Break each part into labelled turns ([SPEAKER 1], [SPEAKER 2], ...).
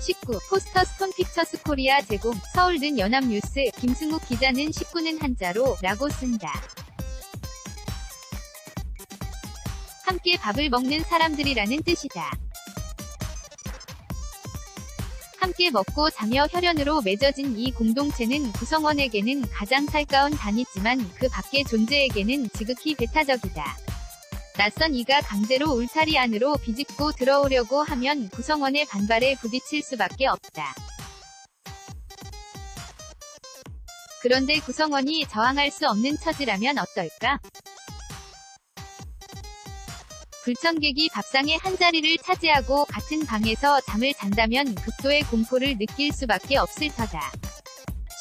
[SPEAKER 1] 19. 포스터 스톤 픽처스 코리아 제공. 서울는 연합뉴스. 김승욱 기자는 19는 한자로 라고 쓴다. 함께 밥을 먹는 사람들이라는 뜻이다. 함께 먹고 자며 혈연으로 맺어진 이 공동체는 구성원에게는 가장 살가운 단위지만 그 밖의 존재에게는 지극히 배타적이다. 낯선 이가 강제로 울타리 안으로 비집고 들어오려고 하면 구성원의 반발에 부딪힐 수밖에 없다. 그런데 구성원이 저항할 수 없는 처지라면 어떨까? 불청객이 밥상의 한자리를 차지하고 같은 방에서 잠을 잔다면 극도의 공포를 느낄 수밖에 없을 터다.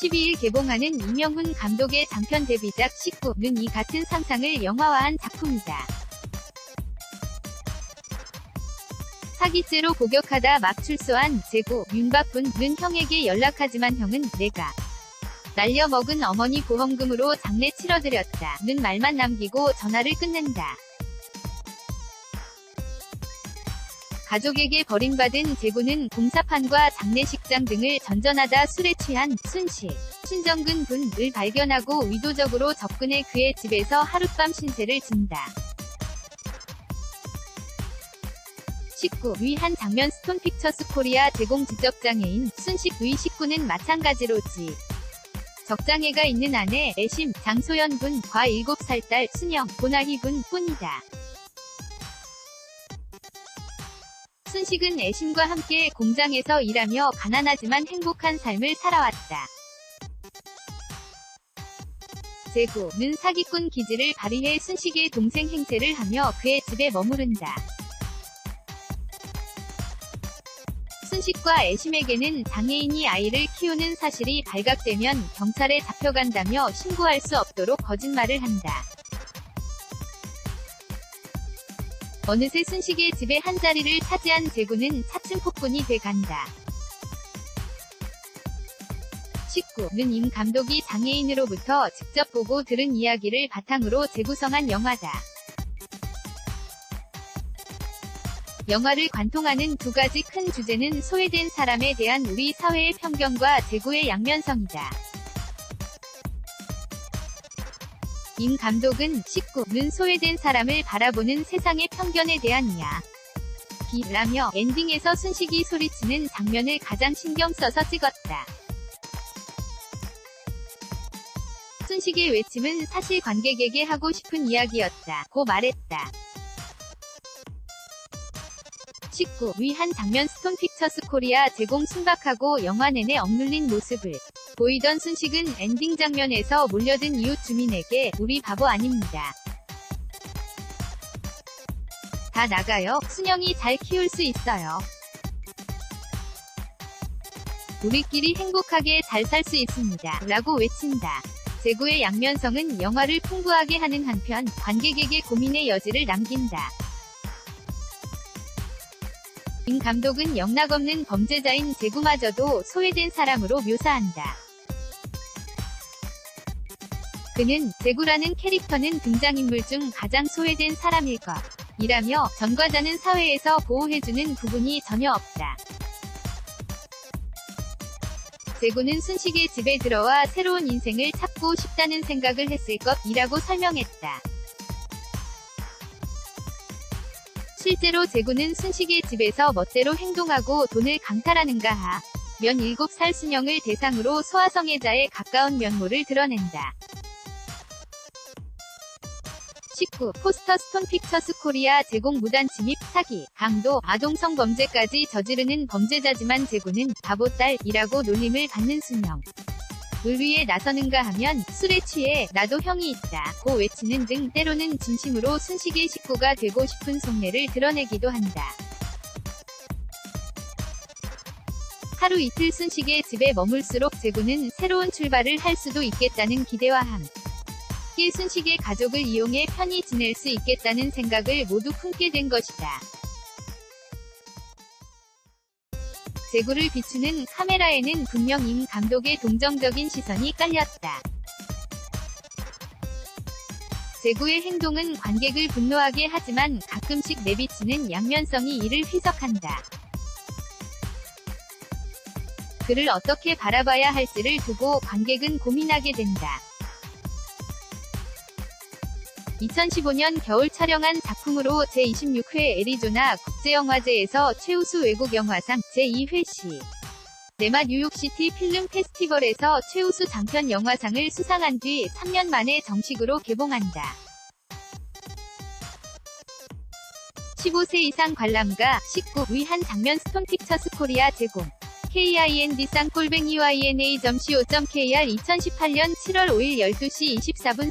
[SPEAKER 1] 12일 개봉하는 이명훈 감독의 장편 데뷔작 19는 이 같은 상상을 영화화한 작품이다. 사기죄로 복역하다 막 출소한 제고 윤바쁜은 형에게 연락하지만 형은 내가 날려먹은 어머니 보험금으로 장례 치러드렸다는 말만 남기고 전화를 끊는다. 가족에게 버림받은 제고는 공사판과 장례식장 등을 전전하다 술에 취한 순씨, 신정근 군을 발견하고 의도적으로 접근해 그의 집에서 하룻밤 신세를 진다. 19. 위 한 장면 스톤 픽처스 코리아 제공 지적장애인 순식 위 19는 마찬가지로지. 적장애가 있는 아내 애심 장소연 군과 7살 딸 순영 고나희 군 뿐이다. 순식은 애심과 함께 공장에서 일하며 가난하지만 행복한 삶을 살아왔다. 제고는 사기꾼 기질을 발휘해 순식의 동생 행세를 하며 그의 집에 머무른다. 순식과 애심에게는 장애인이 아이를 키우는 사실이 발각되면 경찰에 잡혀간다며 신고할 수 없도록 거짓말을 한다. 어느새 순식의 집에 한자리를 차지한 제고는 차츰 폭군이 돼간다. 19는 임 감독이 장애인으로부터 직접 보고 들은 이야기를 바탕으로 재구성한 영화다. 영화를 관통하는 두 가지 큰 주제는 소외된 사람에 대한 우리 사회의 편견과 제고의 양면성이다. 임 감독은 19는 소외된 사람을 바라보는 세상의 편견에 대한 이야기라며 엔딩에서 순식이 소리치는 장면을 가장 신경 써서 찍었다. 순식의 외침은 사실 관객에게 하고 싶은 이야기였다고 말했다. 19. 위 한 장면 스톤 픽처스 코리아 제공 순박하고 영화 내내 억눌린 모습을 보이던 순식은 엔딩 장면에서 몰려든 이웃 주민에게 우리 바보 아닙니다. 다 나가요. 순영이 잘 키울 수 있어요. 우리끼리 행복하게 잘 살 수 있습니다. 라고 외친다. 제고의 양면성은 영화를 풍부하게 하는 한편 관객에게 고민의 여지를 남긴다. 임 감독은 영락없는 범죄자인 제고마저도 소외된 사람으로 묘사한다. 그는 제고라는 캐릭터는 등장인물 중 가장 소외된 사람일 것이라며 전과자는 사회에서 보호해주는 부분이 전혀 없다. 제고는 순식의 집에 들어와 새로운 인생을 찾고 싶다는 생각을 했을 것이라고 설명했다. 실제로 제고는 순식의 집에서 멋대로 행동하고 돈을 강탈하는가 하면 7살 순영을 대상으로 소아성애자에 가까운 면모를 드러낸다. 19. 포스터 스톤 픽처스 코리아 제공 무단 침입, 사기, 강도, 아동성 범죄까지 저지르는 범죄자지만 제고는 바보딸이라고 놀림을 받는 순영. 을 위해 나서는가 하면 술에 취해 나도 형이 있다고 외치는 등 때로는 진심으로 순식의 식구가 되고 싶은 속내를 드러내기도 한다. 하루 이틀 순식의 집에 머물수록 제고는 새로운 출발을 할 수도 있겠다는 기대와 함께 순식의 가족을 이용해 편히 지낼 수 있겠다는 생각을 모두 품게 된 것이다. 제고를 비추는 카메라에는 분명 임 감독의 동정적인 시선이 깔렸다. 제고의 행동은 관객을 분노하게 하지만 가끔씩 내비치는 양면성이 이를 희석한다. 그를 어떻게 바라봐야 할지를 두고 관객은 고민하게 된다. 2015년 겨울 촬영한 작품으로 제26회 애리조나 국제영화제에서 최우수 외국 영화상 제2회 시 네마 뉴욕시티 필름 페스티벌에서 최우수 장편 영화상을 수상한 뒤 3년 만에 정식으로 개봉한다. 15세 이상 관람가 19위 한 장면 스톤픽처스 코리아 제공. KIND 쌍 /YNA.co.kr 2018년 7월 5일 12시 24분